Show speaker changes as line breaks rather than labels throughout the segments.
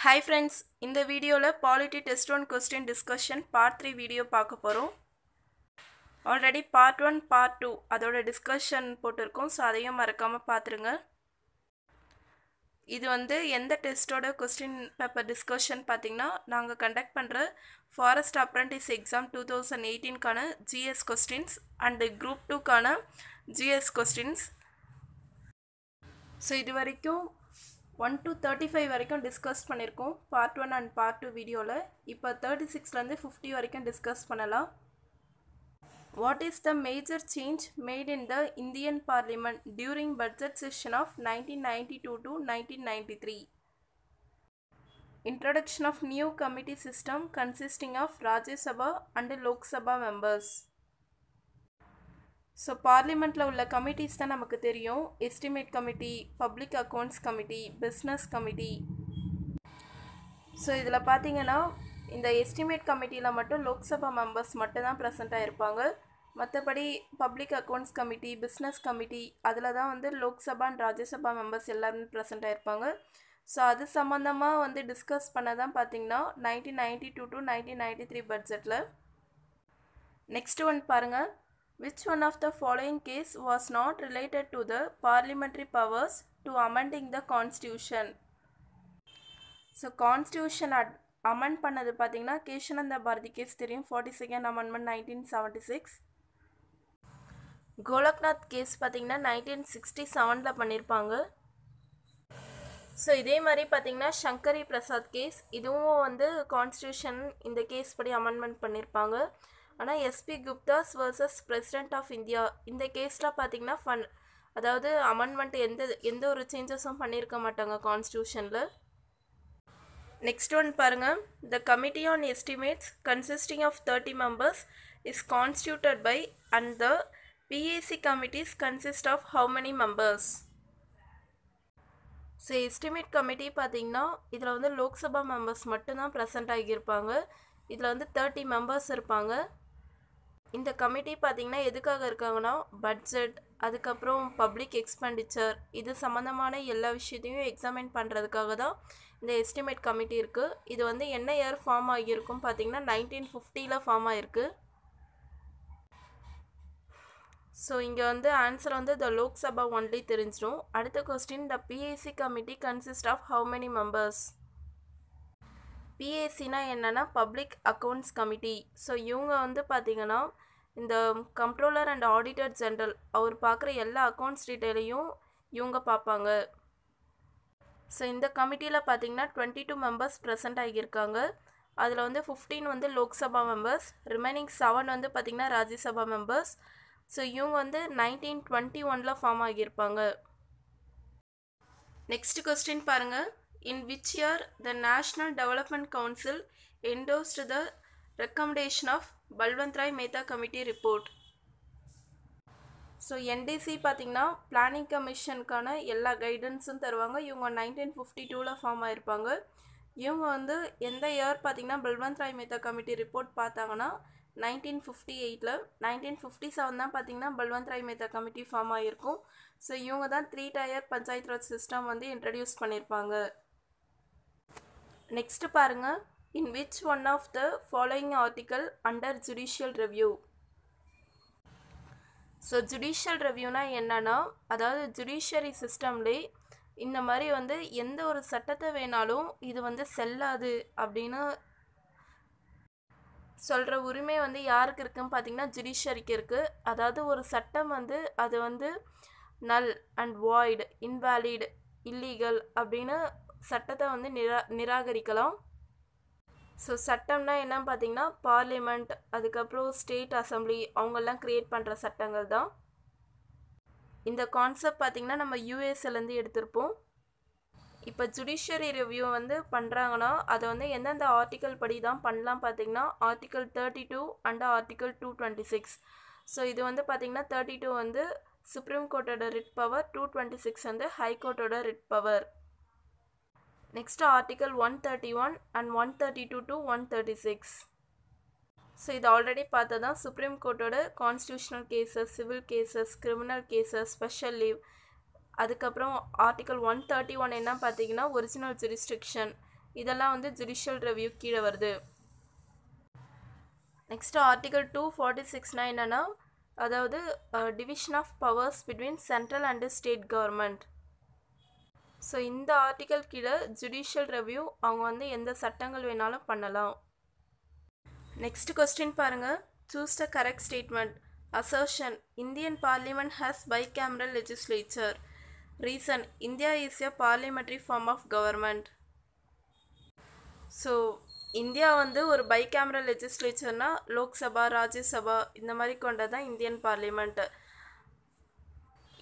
Hi friends, இந்த வீடியோவில் Polity Test 1 Question Discussion Part 3 video பார்க்க போகிறோம். ஆல்ரெடி Part 1, Part 2 அதோட டிஸ்கஷன் போட்டிருக்கோம். ஸோ அதையும் மறக்காமல் பார்த்துருங்க. இது எந்த டெஸ்ட்டோட கொஸ்டின் பேப்பர் டிஸ்கஷன் பார்த்திங்கன்னா நாங்கள் கண்டக்ட் பண்ணுற ஃபாரஸ்ட் அப்ரண்டிஸ் எக்ஸாம் 2018க்கான ஜிஎஸ் கொஸ்டின்ஸ் அண்டு குரூப் 2க்கான ஜிஎஸ் கொஸ்டின்ஸ். ஸோ இது வரைக்கும் 1 to 35 வரைக்கும் டிஸ்கஸ் பண்ணியிருக்கோம் பார்ட் 1 அண்ட் பார்ட் 2 வீடியோவில். இப்போ 36லேருந்து 50 வரைக்கும் டிஸ்கஸ் பண்ணலாம். What is the major change made in the Indian parliament during budget session of 1992 to 1993? Introduction of new committee system consisting of Rajya Sabha and Lok Sabha members. So பார்லிமெண்ட்டில் உள்ள committees தான் நமக்கு தெரியும். Estimate committee, public accounts committee, business committee. So இதில் பார்த்தீங்கன்னா இந்த estimate கமிட்டியில் மட்டும் லோக்சபா மெம்பர்ஸ் மட்டும் தான் ப்ரெசண்ட்டாக இருப்பாங்க. மற்றபடி public accounts committee, business committee அதில் தான் லோக்சபா அண்ட் ராஜ்யசபா மெம்பர்ஸ் எல்லாருமே ப்ரெசண்ட்டாக இருப்பாங்க. ஸோ அது சம்மந்தமாக டிஸ்கஸ் பண்ண தான் பார்த்தீங்கன்னா 1992 to 1993 பட்ஜெட்டில். நெக்ஸ்ட் ஒன் பாருங்கள். Which one of the following case was not related to the parliamentary powers to amending the constitution? So constitution amend பண்ணது பார்த்தீங்கன்னா கேஷானந்த பாரதி கேஸ் தெரியும், 42nd amendment 1976. கோலக்நாத் கேஸ் பார்த்தீங்கன்னா 1967 பண்ணியிருப்பாங்க. ஸோ இதே மாதிரி பார்த்தீங்கன்னா சங்கரி பிரசாத் கேஸ், இதுவும் கான்ஸ்டியூஷன் இந்த கேஸ் படி அமெண்ட்மெண்ட் பண்ணியிருப்பாங்க. ஆனால் SP Gupta's versus president of India இந்த கேஸில் பார்த்தீங்கன்னா அதாவது அமெண்ட்மெண்ட் எந்த ஒரு சேஞ்சஸும் பண்ணியிருக்க மாட்டாங்க கான்ஸ்டியூஷனில். நெக்ஸ்ட் ஒன் பாருங்கள். The committee on estimates consisting of 30 members is constituted by and the PAC committees consist of how many members? So estimate committee பார்த்தீங்கன்னா இதில் லோக்சபா மெம்பர்ஸ் மட்டும்தான் ப்ரெசண்ட் ஆகியிருப்பாங்க. இதில் 30 மெம்பர்ஸ் இருப்பாங்க. இந்த கமிட்டி பார்த்திங்கன்னா எதுக்காக இருக்காங்கன்னா பட்ஜெட், அதுக்கப்புறம் பப்ளிக் எக்ஸ்பெண்டிச்சர், இது சம்மந்தமான எல்லா விஷயத்தையும் எக்ஸாமின் பண்ணுறதுக்காக தான் இந்த எஸ்டிமேட் கமிட்டி இருக்குது. இது என்ன இயர் ஃபார்ம் ஆகியிருக்கும் பார்த்திங்கன்னா 1950 ஃபார்ம் ஆகிருக்கு. ஸோ இங்கே ஆன்சர் த லோக்சபா ஒன்லி தெரிஞ்சிடும். அடுத்த question, the PAC committee consist of how many members? பிஏசினா என்னென்னா பப்ளிக் அக்கௌண்ட்ஸ் கமிட்டி. ஸோ இவங்க பார்த்திங்கன்னா இந்த கண்ட்ரோலர் அண்ட் ஆடிட்டர் ஜெனரல் அவர் பார்க்குற எல்லா அக்கௌண்ட்ஸ் டீட்டெயிலையும் இவங்க பார்ப்பாங்க. ஸோ இந்த கமிட்டியில் பார்த்திங்கன்னா 22 மெம்பர்ஸ் ப்ரெசண்ட் ஆகியிருக்காங்க. அதில் 15 லோக்சபா மெம்பர்ஸ், ரிமைனிங் 7 பார்த்திங்கன்னா ராஜ்யசபா மெம்பர்ஸ். ஸோ இவங்க 1921 ஃபார்ம் ஆகியிருப்பாங்க. நெக்ஸ்ட் கொஸ்டின் பாருங்கள். In which year the National Development Council endorsed the recommendation of Balwant-Rai Mehta Committee report? So NTC பார்த்திங்கன்னா பிளானிங் கமிஷனுக்கான எல்லா கைடன்ஸும் தருவாங்க. இவங்க 1952 ஃபார்ம் ஆகிருப்பாங்க. இவங்க எந்த இயர் பார்த்திங்கன்னா பல்வந்த் ராய் மேத்தா கமிட்டி ரிப்போர்ட் பார்த்தாங்கன்னா 1958. 1957 தான் பார்த்திங்கன்னா பல்வந்த் ராய் மேத்தா கமிட்டி ஃபார்ம் ஆகிருக்கும். ஸோ இவங்க தான் 3 tier panchayat raj system introduce பண்ணியிருப்பாங்க. நெக்ஸ்ட் பாருங்கள். In which one of the following article under judicial review? So judicial ரிவ்யூனா என்னன்னா அதாவது ஜுடிஷியரி சிஸ்டம்லேயே இந்த மாதிரி எந்த ஒரு சட்டத்தை வேணாலும் இது செல்லாது அப்படின்னு சொல்கிற உரிமை யாருக்கு இருக்குன்னு பார்த்தீங்கன்னா ஜுடிஷியரிக்கு இருக்குது. அதாவது ஒரு சட்டம் அது நல் அண்ட் வாய்டு, இன்வேலிட், இல்லீகல் அப்படின்னு சட்டத்தை நிராகரிக்கலாம். ஸோ சட்டம்னா என்னன்னு பார்த்தீங்கன்னா பார்லிமெண்ட், அதுக்கப்புறம் ஸ்டேட் அசம்பிளி அவங்கெல்லாம் க்ரியேட் பண்ணுற சட்டங்கள் தான். இந்த கான்செப்ட் பார்த்திங்கன்னா நம்ம யூஎஸ்லேருந்து எடுத்திருப்போம். இப்போ ஜுடிஷியரி ரிவ்யூ பண்ணுறாங்கன்னா அதை எந்தெந்த ஆர்டிக்கல் படி தான் பண்ணலாம் பார்த்திங்கன்னா ஆர்டிக்கல் 32 அண்ட் ஆர்டிக்கல் 226. ஸோ இது பார்த்திங்கன்னா 32 சுப்ரீம் கோர்ட்டோட ரிட் பவர், 226 ஹைகோர்ட்டோட writ power. Next article 131 and 132 to 136. So இது ஆல்ரெடி பார்த்ததான் சுப்ரீம் கோர்ட்டோட constitutional cases, civil cases, criminal cases, special leave. அதுக்கப்புறம் ஆர்டிக்கல் 131 என்ன பார்த்தீங்கன்னா ஒரிஜினல் ஜுரிஸ்டிக்ஷன், இதெல்லாம் வந்து ஜுடிஷியல் ரெவ்யூ கீழே வருது. நெக்ஸ்ட் ஆர்டிகல் 246 என்னன்னா, அதாவது division of powers between central and state government. So இந்த ஆர்டிகல் கீழே ஜுடிஷியல் ரெவ்யூ அவங்க வந்து எந்த சட்டங்கள் வேணாலும் பண்ணலாம். நெக்ஸ்ட் கொஸ்டின் பாருங்க. Choose the correct statement. Assertion Indian parliament has bicameral legislature. Reason India is a parliamentary form of government. So India வந்து ஒரு பைகேமரல் லெஜிஸ்லேச்சர்னா லோக்சபா ராஜ்யசபா இந்த மாதிரி கொண்டதான் இந்தியன் பார்லிமெண்ட்.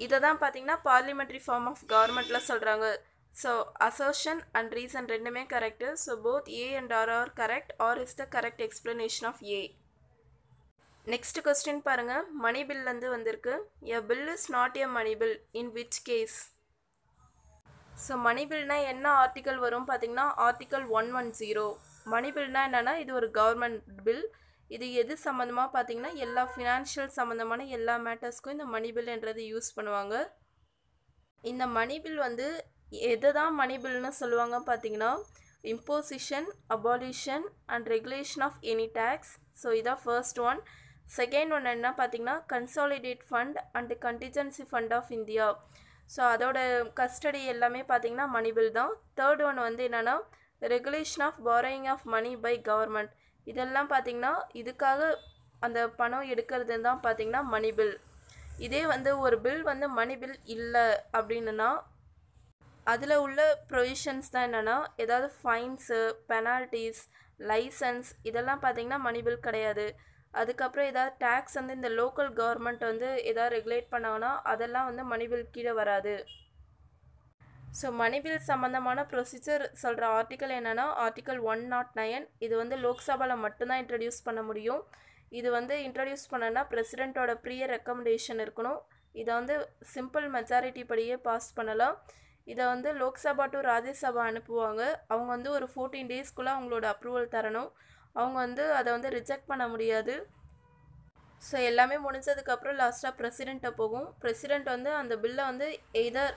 இதை தான் பார்த்தீங்கன்னா பார்லிமெண்ட்ரி ஃபார்ம் ஆஃப் கவர்மெண்ட்டில் சொல்கிறாங்க. ஸோ அசர்ஷன் அண்ட் ரீசன் ரெண்டுமே correct. So both A and R correct. R is the correct explanation of A. Next question பாருங்கள். மணி பில்லேருந்து வந்திருக்கு. A bill is not a money bill in which case. So money பில்னால் என்ன article வரும் பார்த்தீங்கன்னா article 110. மணி பில்னால் என்னென்னா இது ஒரு கவர்மெண்ட் பில். இது எது சம்மந்தமாக பார்த்தீங்கன்னா எல்லா ஃபினான்ஷியல் சம்மந்தமான எல்லா மேட்டர்ஸ்க்கும் இந்த மணி பில்ன்றது யூஸ் பண்ணுவாங்க. இந்த மணி பில் வந்து எதை தான் மணி பில்னு சொல்லுவாங்க பார்த்தீங்கன்னா imposition, abolition and regulation of any tax. So இதான் ஃபர்ஸ்ட் ஒன். செகண்ட் ஒன் என்ன பார்த்தீங்கன்னா consolidate fund and contingency fund of India. So அதோட கஸ்டடி எல்லாமே பார்த்தீங்கன்னா மணி பில் தான். தேர்ட் ஒன் வந்து என்னென்னா regulation of borrowing of money by government. இதெல்லாம் பார்த்தீங்கன்னா இதுக்காக அந்த பணம் எடுக்கிறது தான் பார்த்தீங்கன்னா மணி பில். இதே வந்து ஒரு பில் வந்து மணி பில் இல்லை அப்படின்னா அதில் உள்ள ப்ரொவிஷன்ஸ் தான் என்னென்னா ஏதாவது ஃபைன்ஸு, பெனால்ட்டிஸ், லைசன்ஸ் இதெல்லாம் பார்த்தீங்கன்னா மணி பில் கிடையாது. அதுக்கப்புறம் ஏதாவது டேக்ஸ் வந்து இந்த லோக்கல் கவர்மெண்ட் வந்து எதாவது ரெகுலேட் பண்ணாங்கன்னா அதெல்லாம் வந்து மணி பில் கீழே வராது. ஸோ மணி பில் சம்மந்தமான ப்ரொசீஜர் சொல்கிற ஆர்டிக்கல் என்னென்னா ஆர்டிக்கல் 109. இது வந்து லோக்சபாவில் மட்டும்தான் இன்ட்ரடியூஸ் பண்ண முடியும். இது வந்து இன்ட்ரடியூஸ் பண்ணனா பிரசிடெண்ட்டோட ப்ரியர் ரெக்கமெண்டேஷன் இருக்கணும். இதை வந்து சிம்பிள் மெஜாரிட்டி படியே பாஸ் பண்ணலாம். இதை வந்து லோக்சபா டு ராஜ்யசபா அனுப்புவாங்க. அவங்க வந்து ஒரு 14 டேஸ்க்குள்ளே அவங்களோட அப்ரூவல் தரணும். அவங்க வந்து அதை வந்து ரிஜெக்ட் பண்ண முடியாது. ஸோ எல்லாமே முடிஞ்சதுக்கப்புறம் லாஸ்ட்டாக பிரசிடெண்ட்டை போகும். பிரசிடெண்ட் வந்து அந்த பில்லை வந்து எய்தர்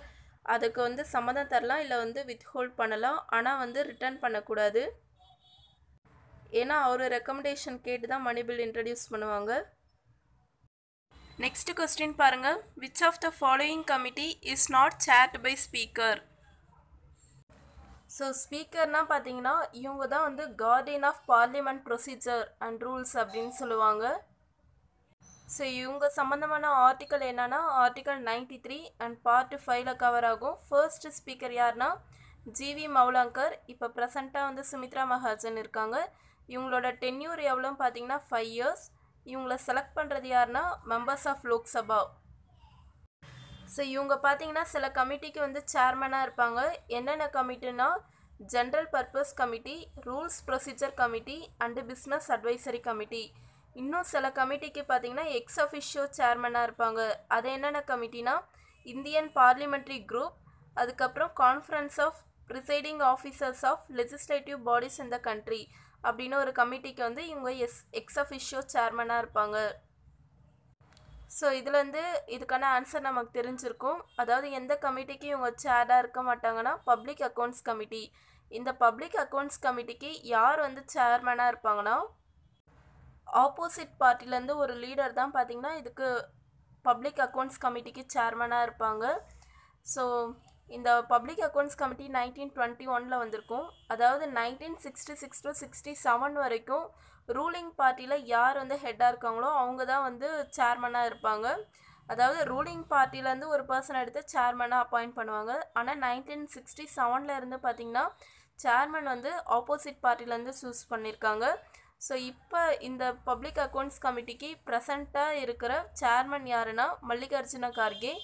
அதுக்கு வந்து சம்மதம் தரலாம் இல்லை வந்து வித்ஹோல்ட் பண்ணலாம். ஆனால் வந்து ரிட்டர்ன் பண்ணக்கூடாது. ஏன்னா அவர் ரெக்கமெண்டேஷன் கேட்டு தான் மணி பில் இன்ட்ரடியூஸ் பண்ணுவாங்க. நெக்ஸ்ட் கொஸ்டின் பாருங்கள். Which of the following committee is not chaired by speaker. So ஸ்பீக்கர்னால் பார்த்தீங்கன்னா இவங்க தான் வந்து guardian of parliament procedure and rules அப்படின்னு சொல்லுவாங்க. ஸோ இவங்க சம்மந்தமான ஆர்டிக்கல் என்னன்னா ஆர்டிக்கல் 93 அண்ட் பார்ட் 5ல் கவர் ஆகும். ஃபர்ஸ்ட் ஸ்பீக்கர் யார்னா ஜிவி மௌலாங்கர். இப்போ ப்ரெசண்ட்டாக வந்து சுமித்ரா மகாஜன் இருக்காங்க. இவங்களோட டென்யூர் எவ்வளோன்னு பார்த்தீங்கன்னா 5 years. இவங்கள செலக்ட் பண்ணுறது யாருன்னா மெம்பர்ஸ் ஆஃப் லோக்சபா. ஸோ இவங்க பார்த்தீங்கன்னா சில கமிட்டிக்கு வந்து சேர்மனாக இருப்பாங்க. என்னென்ன கமிட்டினா general purpose committee, rules procedure committee and business advisory committee. இன்னும் சில கமிட்டிக்கு பார்த்தீங்கன்னா எக்ஸ் அஃபிஷியோ சேர்மனாக இருப்பாங்க. அது என்னென்ன கமிட்டினா இந்தியன் பார்லிமெண்ட்ரி குரூப், அதுக்கப்புறம் conference of presiding officers of legislative bodies in the country அப்படின்னு ஒரு கமிட்டிக்கு வந்து இவங்க எக்ஸ் அஃபிஷியோ சேர்மனாக இருப்பாங்க. ஸோ இதுலேருந்து இதுக்கான ஆன்சர் நமக்கு தெரிஞ்சிருக்கும். அதாவது எந்த கமிட்டிக்கு இவங்க சேராக இருக்க மாட்டாங்கன்னா பப்ளிக் அக்கௌண்ட்ஸ் கமிட்டி. இந்த பப்ளிக் அக்கௌண்ட்ஸ் கமிட்டிக்கு யார் வந்து சேர்மனாக இருப்பாங்கன்னா ஆப்போசிட் பார்ட்டிலேருந்து ஒரு லீடர் தான் பார்த்திங்கன்னா இதுக்கு பப்ளிக் அக்கௌண்ட்ஸ் கமிட்டிக்கு சேர்மனாக இருப்பாங்க. ஸோ இந்த பப்ளிக் அக்கௌண்ட்ஸ் கமிட்டி 1921 வந்திருக்கும். அதாவது 1966 to 67 வரைக்கும் ரூலிங் பார்ட்டியில் யார் வந்து ஹெட்டாக இருக்காங்களோ அவங்க தான் வந்து சேர்மனாக இருப்பாங்க. அதாவது ரூலிங் பார்ட்டிலேருந்து ஒரு பர்சன் எடுத்து சேர்மனாக அப்பாயிண்ட் பண்ணுவாங்க. ஆனால் 1967 இருந்து பார்த்திங்கன்னா சேர்மன் வந்து ஆப்போசிட் பார்ட்டிலேருந்து சூஸ் பண்ணியிருக்காங்க. ஸோ இப்போ இந்த பப்ளிக் அக்கௌண்ட்ஸ் கமிட்டிக்கு ப்ரெசண்ட்டாக இருக்கிற சேர்மன் யாருன்னா மல்லிகார்ஜுன கார்கே.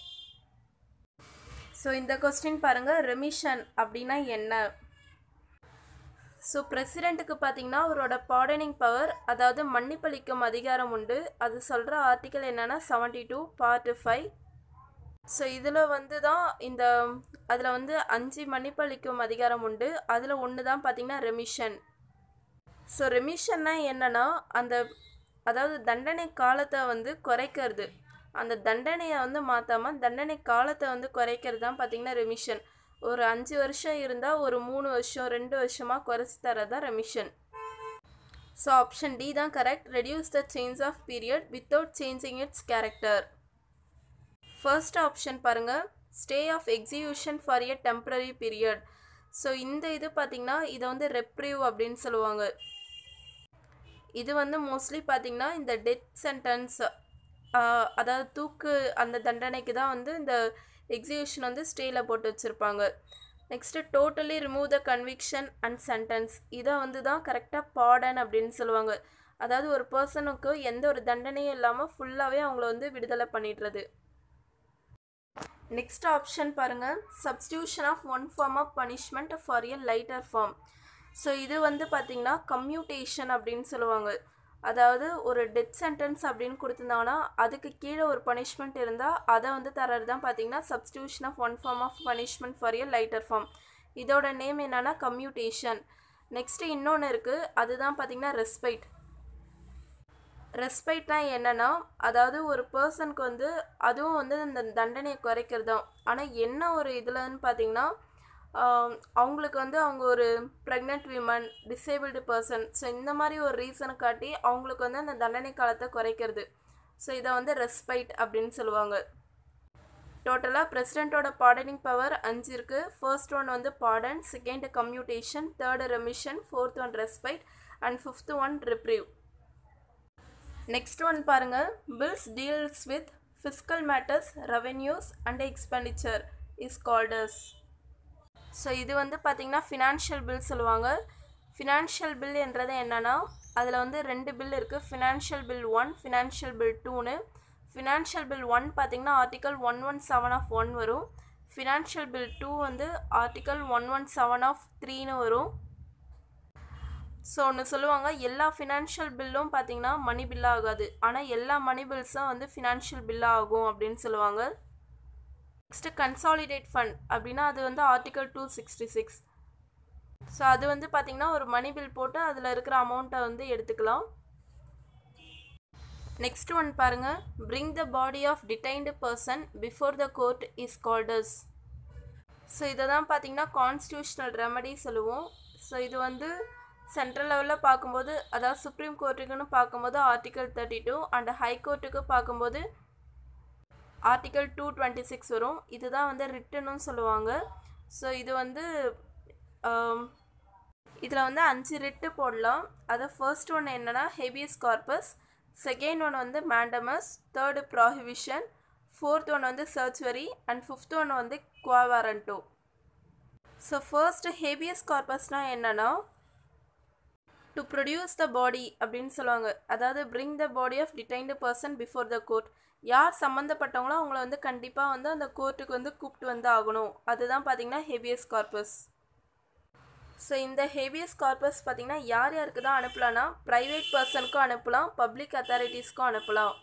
ஸோ இந்த கொஸ்டின் பாருங்கள். ரெமிஷன் அப்படின்னா என்ன? ஸோ பிரசிடெண்ட்டுக்கு பார்த்தீங்கன்னா அவரோட பார்டனிங் பவர், அதாவது மன்னிப்பளிக்கும் அதிகாரம் உண்டு. அது சொல்கிற ஆர்டிக்கல் என்னென்னா 72 பார்ட் 5. ஸோ இதில் வந்து தான் அதில் வந்து 5 மன்னிப்பளிக்கும் அதிகாரம் உண்டு. அதில் ஒன்று தான் பார்த்திங்கன்னா ரெமிஷன். ஸோ ரெமிஷன்னா என்னென்னா அதாவது தண்டனை காலத்தை வந்து குறைக்கிறது. அந்த தண்டனையை வந்து மாற்றாமல் தண்டனை காலத்தை வந்து குறைக்கிறது தான் பார்த்திங்கன்னா ரெமிஷன். ஒரு 5 வருஷம் இருந்தால் ஒரு 3 வருஷம் 2 வருஷமாக குறைச்சி தரது தான் ரெமிஷன். ஸோ ஆப்ஷன் டி தான் correct. Reduce the change of period without changing its character. First option பாருங்கள், stay of execution for a temporary period. So இந்த இது பார்த்திங்கன்னா இதை வந்து ரெப்ரிவ் அப்படின்னு சொல்லுவாங்க. இது வந்து மோஸ்ட்லி பார்த்திங்கன்னா இந்த டெத் சென்டென்ஸ், அதாவது தூக்கு அந்த தண்டனைக்கு தான் வந்து இந்த எக்ஸிக்யூஷன் வந்து ஸ்டேயில் போட்டு வச்சுருப்பாங்க. Next totally remove the conviction and sentence. இதை வந்து தான் கரெக்டாக பாடன் அப்படின்னு சொல்லுவாங்க. அதாவது ஒரு பர்சனுக்கு எந்த ஒரு தண்டனையும் இல்லாமல் ஃபுல்லாகவே அவங்கள வந்து விடுதலை பண்ணிடுறது. நெக்ஸ்ட் ஆப்ஷன் பாருங்கள், substitution of one form of punishment for a lighter form. So இது வந்து பார்த்திங்கன்னா கம்யூட்டேஷன் அப்படின்னு சொல்லுவாங்க. அதாவது ஒரு டெத் சென்டென்ஸ் அப்படின்னு கொடுத்துருந்தாங்கன்னா அதுக்கு கீழே ஒரு பனிஷ்மெண்ட் இருந்தால் அதை வந்து தர்றது தான் பார்த்திங்கன்னா substitution of one form of punishment for a lighter form. இதோட நேம் என்னென்னா கம்யூட்டேஷன். நெக்ஸ்ட்டு இன்னொன்று இருக்குது, அதுதான் பார்த்திங்கன்னா ரெஸ்பைட். ரெஸ்பைட்னா என்னென்னா, அதாவது ஒரு பர்சனுக்கு வந்து அதுவும் வந்து இந்த தண்டனையை குறைக்கிறது தான். ஆனால் என்ன ஒரு இதுலன்னு பார்த்திங்கன்னா அவங்களுக்கு வந்து அவங்க ஒரு pregnant women, disabled person, so இந்த மாதிரி ஒரு ரீசனை காட்டி அவங்களுக்கு வந்து அந்த தண்டனை காலத்தை குறைக்கிறது. ஸோ இதை வந்து ரெஸ்பைட் அப்படின்னு சொல்லுவாங்க. டோட்டலாக பிரசிடெண்ட்டோட பார்டனிங் பவர் 5 இருக்குது. ஃபர்ஸ்ட் ஒன் வந்து pardon, second commutation, third remission, fourth one respite and fifth one reprieve. Next one பாருங்கள், bills deals with fiscal matters, revenues and expenditure is called as. So இது வந்து பார்த்திங்கன்னா financial bill சொல்லுவாங்க. Financial bill என்றது என்னென்னா அதில் வந்து 2 பில் இருக்குது, ஃபினான்ஷியல் பில் 1, ஃபினான்ஷியல் பில் 2ன்னு. ஃபினான்ஷியல் பில் 1 பார்த்திங்கன்னா ஆர்டிக்கல் 117 ஆஃப் 1 வரும். ஃபினான்ஷியல் பில் 2 வந்து ஆர்டிக்கல் 117 ஆஃப் 3ன்னு வரும். ஸோ ஒன்று சொல்லுவாங்க, எல்லா ஃபினான்ஷியல் பில்லும் பார்த்திங்கன்னா மணி பில்லாக ஆகாது, ஆனால் எல்லா மணி பில்ஸும் வந்து ஃபினான்ஷியல் பில்லாக ஆகும் அப்படின்னு சொல்லுவாங்க. நெக்ஸ்ட்டு கன்சாலிடேட் ஃபண்ட் அப்படின்னா அது வந்து ஆர்டிக்கல் 266. ஸோ அது வந்து பார்த்திங்கன்னா ஒரு மணி பில் போட்டு அதில் இருக்கிற அமௌண்ட்டை வந்து எடுத்துக்கலாம். நெக்ஸ்ட் ஒன் பாருங்கள், bring the body of detained person before the court is called as. So இதை தான் பார்த்திங்கன்னா கான்ஸ்டியூஷனல் ரெமடி சொல்லுவோம். ஸோ இது வந்து சென்ட்ரல் லெவலில் பார்க்கும்போது, அதாவது சுப்ரீம் கோர்ட்டுக்குன்னு பார்க்கும்போது ஆர்டிக்கல் 32 அண்ட் ஹை கோர்ட்டுக்கு பார்க்கும்போது ஆர்டிக்கல் 226 வரும். இதுதான் வந்து ரிட்டனும் சொல்லுவாங்க. ஸோ இது வந்து இதில் வந்து 5 ரிட்டு போடலாம். அதை ஃபர்ஸ்ட் ஒன் என்னென்னா ஹெபியஸ் கார்பஸ், செகண்ட் ஒன் வந்து mandamus, third prohibition, fourth one வந்து சர்ச்சுவரி அண்ட் ஃபிஃப்த் ஒன் வந்து quo warranto. So first habeas கார்பஸ்னால் என்னென்னா டு ப்ரொடியூஸ் த பாடி அப்படின்னு சொல்லுவாங்க. அதாவது bring the body of detained person before the court. யார் சம்மந்தப்பட்டவங்களோ அவங்கள வந்து கண்டிப்பாக வந்து அந்த கோர்ட்டுக்கு வந்து கூப்பிட்டு வந்து ஆகணும். அதுதான் பார்த்திங்கன்னா ஹெபியஸ் கார்பஸ். ஸோ இந்த ஹெபியஸ் கார்பஸ் பார்த்திங்கன்னா யார் யாருக்கு தான் அனுப்பலாம்னா ப்ரைவேட் பர்சனுக்கும் அனுப்பலாம், பப்ளிக் அத்தாரிட்டிஸ்க்கும் அனுப்பலாம்.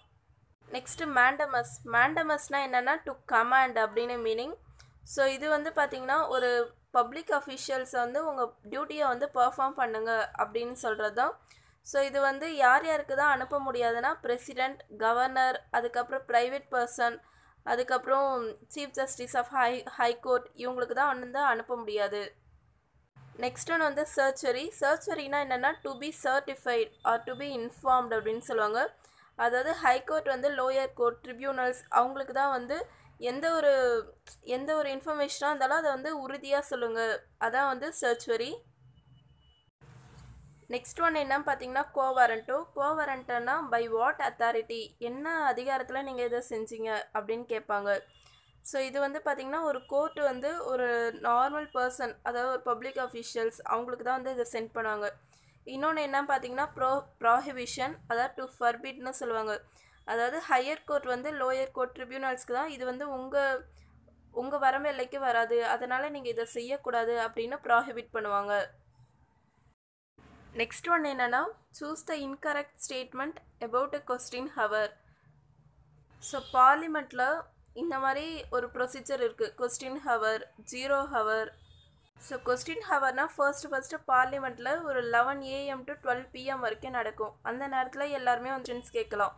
Next mandamus. மேண்டமஸ்னால் என்னென்னா டு கமாண்ட் அப்படின்னு மீனிங். ஸோ இது வந்து பார்த்திங்கன்னா ஒரு பப்ளிக் அஃபிஷியல்ஸை வந்து உங்கள் டியூட்டியை வந்து பர்ஃபார்ம் பண்ணுங்க அப்படின்னு சொல்கிறது தான். ஸோ இது வந்து யார் யாருக்கு தான் அனுப்ப முடியாதுன்னா பிரசிடெண்ட், கவர்னர், அதுக்கப்புறம் ப்ரைவேட் பர்சன், அதுக்கப்புறம் chief justice of high court, இவங்களுக்கு தான் வந்து அனுப்ப முடியாது. நெக்ஸ்ட் ஒன் வந்து சர்ச்சுவரி. சர்ச்சுவரினா என்னென்னா to be certified or to be informed அப்படின்னு சொல்லுவாங்க. அதாவது ஹை கோர்ட் வந்து லோயர் கோர்ட், ட்ரிபியூனல்ஸ் அவங்களுக்கு தான் வந்து எந்த ஒரு இன்ஃபர்மேஷனாக இருந்தாலும் அதை வந்து உறுதியாக சொல்லுங்கள், அதான் வந்து சர்ச்சுவரி. நெக்ஸ்ட் ஒன் என்னன்னு பார்த்தீங்கன்னா கோவாரண்டோ. கோவாரண்டோனா பை வாட் அத்தாரிட்டி, என்ன அதிகாரத்தில் நீங்கள் இதை செஞ்சீங்க அப்படின்னு கேட்பாங்க. ஸோ இது வந்து பார்த்திங்கன்னா ஒரு கோர்ட்டு வந்து ஒரு நார்மல் பர்சன், அதாவது ஒரு பப்ளிக் அஃபிஷியல்ஸ் அவங்களுக்கு தான் வந்து இதை சென்ட் பண்ணுவாங்க. இன்னொன்று என்ன பார்த்தீங்கன்னா ப்ராஹிபிஷன், அதாவது டு ஃபர்பிட்னு சொல்லுவாங்க. அதாவது ஹையர் கோர்ட் வந்து லோயர் கோர்ட், ட்ரிபியூனல்ஸ்க்கு தான் இது வந்து உங்கள் வரம்பு எல்லைக்கு வராது, அதனால் நீங்கள் இதை செய்யக்கூடாது அப்படின்னு ப்ராஹிபிட் பண்ணுவாங்க. நெக்ஸ்ட் ஒன் என்னென்னா choose the incorrect statement about a question hour. So பார்லிமெண்ட்டில் இந்த மாதிரி ஒரு ப்ரொசீஜர் இருக்குது, question hour, 0 hour. So question ஹவர்னால் ஃபர்ஸ்ட்டு பார்லிமெண்ட்டில் ஒரு 11 AM to 12 PM வரைக்கும் நடக்கும். அந்த நேரத்தில் எல்லாருமே கொஸ்டின்ஸ் கேட்கலாம்.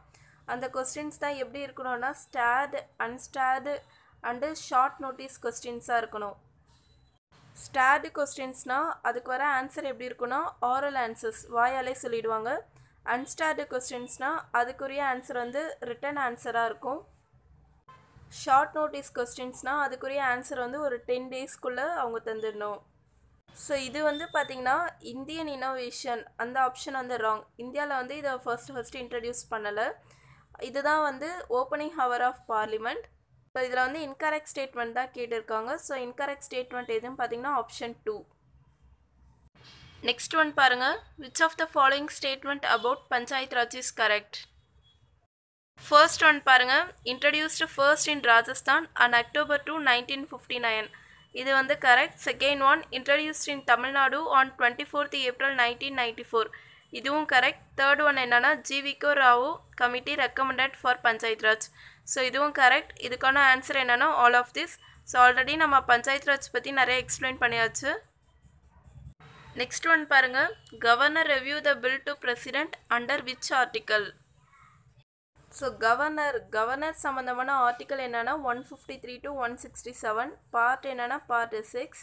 அந்த கொஸ்டின்ஸ் தான் எப்படி இருக்கணும்னா starred, unstarred and short notice கொஸ்டின்ஸாக இருக்கணும். ஸ்டார்டு கொஸ்டின்ஸ்னால் அதுக்கு வர ஆன்சர் எப்படி இருக்குன்னா ஆரல் ஆன்சர்ஸ் வாயாலே சொல்லிடுவாங்க. அன்ஸ்டார்டு கொஸ்டின்ஸ்னால் அதுக்குரிய ஆன்சர் வந்து ரிட்டன் ஆன்சராக இருக்கும். ஷார்ட் நோட்டீஸ் கொஸ்டின்ஸ்னால் அதுக்குரிய ஆன்சர் வந்து ஒரு 10 டேஸ்க்குள்ளே அவங்க தந்துடணும். ஸோ இது வந்து பார்த்திங்கன்னா இந்தியன் இன்னோவேஷன் அந்த ஆப்ஷன் வந்து ராங். இந்தியாவில் வந்து இதை ஃபர்ஸ்ட் இன்ட்ரடியூஸ் பண்ணலை. இதுதான் வந்து opening hour of parliament. So இதில் வந்து இன்கரெக்ட் ஸ்டேட்மெண்ட் தான் கேட்டிருக்காங்க. ஸோ இன்கரெக்ட் ஸ்டேட்மெண்ட் எதுன்னு பார்த்தீங்கன்னா ஆப்ஷன் 2. நெக்ஸ்ட் ஒன் பாருங்கள். Which of the following statement about panchayat raj is correct? First one பாருங்கள். Introduced first in Rajasthan and October 2, 1959. இது வந்து correct. Second one introduced in Tamil Nadu on 24th April 1994. இதுவும் correct. Third one என்னன்னா G V K Rao committee recommended for panchayat raj. So இதுவும் correct. இதுக்கான answer என்னன்னா all of this. So already நம்ம பஞ்சாயத் ராஜ் பற்றி நிறைய எக்ஸ்பிளைன் பண்ணியாச்சு. நெக்ஸ்ட் ஒன் பாருங்கள். Governor review the bill to president under which article? So governor சம்மந்தமான ஆர்டிக்கல் என்னென்னா 153 to 167. பார்ட் என்னென்னா பார்ட் 6.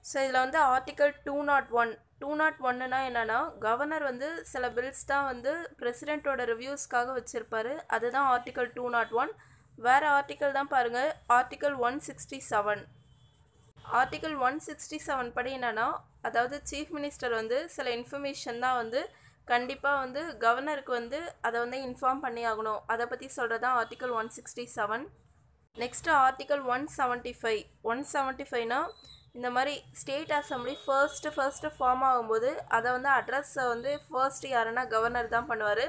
ஸோ இதில் வந்து ஆர்டிக்கல் 201 என்னென்னா கவர்னர் வந்து சில பில்ஸ் தான் வந்து பிரசிடெண்ட்டோட ரிவ்யூஸ்க்காக வச்சுருப்பாரு. அதுதான் ஆர்டிக்கல் 201. வேறு ஆர்டிக்கல் தான் பாருங்கள். ஆர்டிக்கல் 167. ஆர்டிக்கல் 167 படி என்னென்னா அதாவது சீஃப் மினிஸ்டர் வந்து சில இன்ஃபர்மேஷன் தான் வந்து கண்டிப்பாக வந்து கவர்னருக்கு வந்து அதை வந்து இன்ஃபார்ம் பண்ணி ஆகணும். அதை பற்றி சொல்கிறது தான் ஆர்டிக்கல் 167. நெக்ஸ்ட்டு ஆர்டிக்கல் 175னா இந்த மாதிரி ஸ்டேட் அசம்பிளி ஃபர்ஸ்ட்டு ஃபார்ம் ஆகும்போது அதை வந்து அட்ரஸை வந்து ஃபர்ஸ்ட் யாருன்னா கவர்னர் தான் பண்ணுவார்.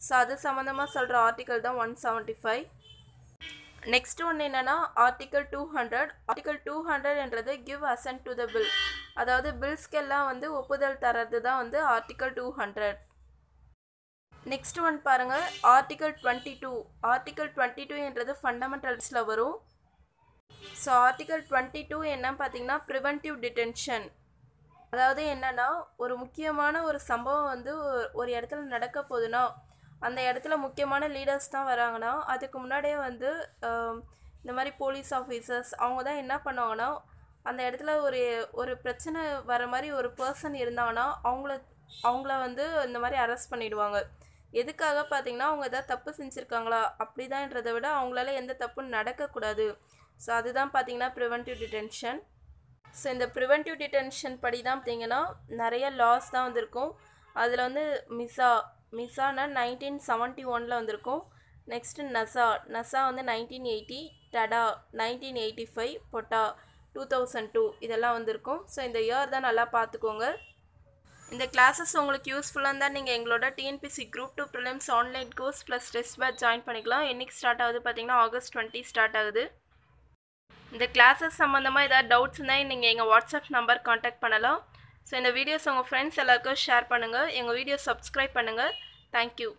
ஸோ அது சம்மந்தமாக சொல்கிற ஆர்டிக்கல் தான் 175. நெக்ஸ்ட் ஒன்று என்னென்னா ஆர்டிக்கல் 200. ஆர்டிக்கல் 200ன்றது give assent to the bill. அதாவது பில்ஸ்க்கெல்லாம் வந்து ஒப்புதல் தரது தான் வந்து ஆர்டிக்கல் 200. நெக்ஸ்ட் ஒன் பாருங்கள். ஆர்டிக்கல் 22. ஆர்டிக்கல் 22ன்றது ஃபண்டமெண்டல்ஸில் வரும். ஸோ ஆர்டிக்கல் 22 என்ன பார்த்தீங்கன்னா ப்ரிவென்டிவ் டிடென்ஷன். அதாவது என்னென்னா ஒரு முக்கியமான ஒரு சம்பவம் வந்து ஒரு இடத்துல நடக்க போகுதுன்னா அந்த இடத்துல முக்கியமான லீடர்ஸ் தான் வராங்கன்னா அதுக்கு முன்னாடியே வந்து இந்த மாதிரி போலீஸ் ஆஃபீஸர்ஸ் அவங்க தான் என்ன பண்ணுவாங்கன்னா அந்த இடத்துல ஒரு பிரச்சனை வர மாதிரி ஒரு பர்சன் இருந்தாங்கன்னா அவங்கள வந்து இந்த மாதிரி அரெஸ்ட் பண்ணிடுவாங்க. எதுக்காக பார்த்தீங்கன்னா அவங்க எதாவது தப்பு செஞ்சுருக்காங்களா அப்படிதான்றதை விட அவங்களால எந்த தப்பும் நடக்கக்கூடாது. ஸோ அதுதான் பார்த்தீங்கன்னா ப்ரிவென்டிவ் டிடென்ஷன். ஸோ இந்த ப்ரிவென்டிவ் டிடென்ஷன் படி தான் பார்த்தீங்கன்னா நிறைய லாஸ் தான் வந்திருக்கும். அதில் வந்து மிசானா 1971 வந்திருக்கும். நெக்ஸ்ட்டு நசா வந்து 1980, டடா 1985, பொட்டா 2002 இதெல்லாம் வந்திருக்கும். ஸோ இந்த இயர் தான் நல்லா பார்த்துக்கோங்க. இந்த கிளாஸஸ் உங்களுக்கு யூஸ்ஃபுல்லாக இருந்தால் நீங்கள் எங்களோட TNPSC group 2 prelims online course plus test batch join பண்ணிக்கலாம். என்னைக்கு ஸ்டார்ட் ஆகுது பார்த்தீங்கன்னா August 20 ஸ்டார்ட் ஆகுது. இந்த கிளாஸஸ் சம்மந்தமாக ஏதாவது டவுட்ஸ் இருந்தால் நீங்கள் எங்கள் வாட்ஸ்அப் நம்பர் காண்டாக்ட் பண்ணலாம். ஸோ இந்த வீடியோஸ் உங்கள் ஃப்ரெண்ட்ஸ் எல்லாருக்கும் ஷேர் பண்ணுங்கள். எங்கள் வீடியோ சப்ஸ்கிரைப் பண்ணுங்கள். தேங்க்யூ.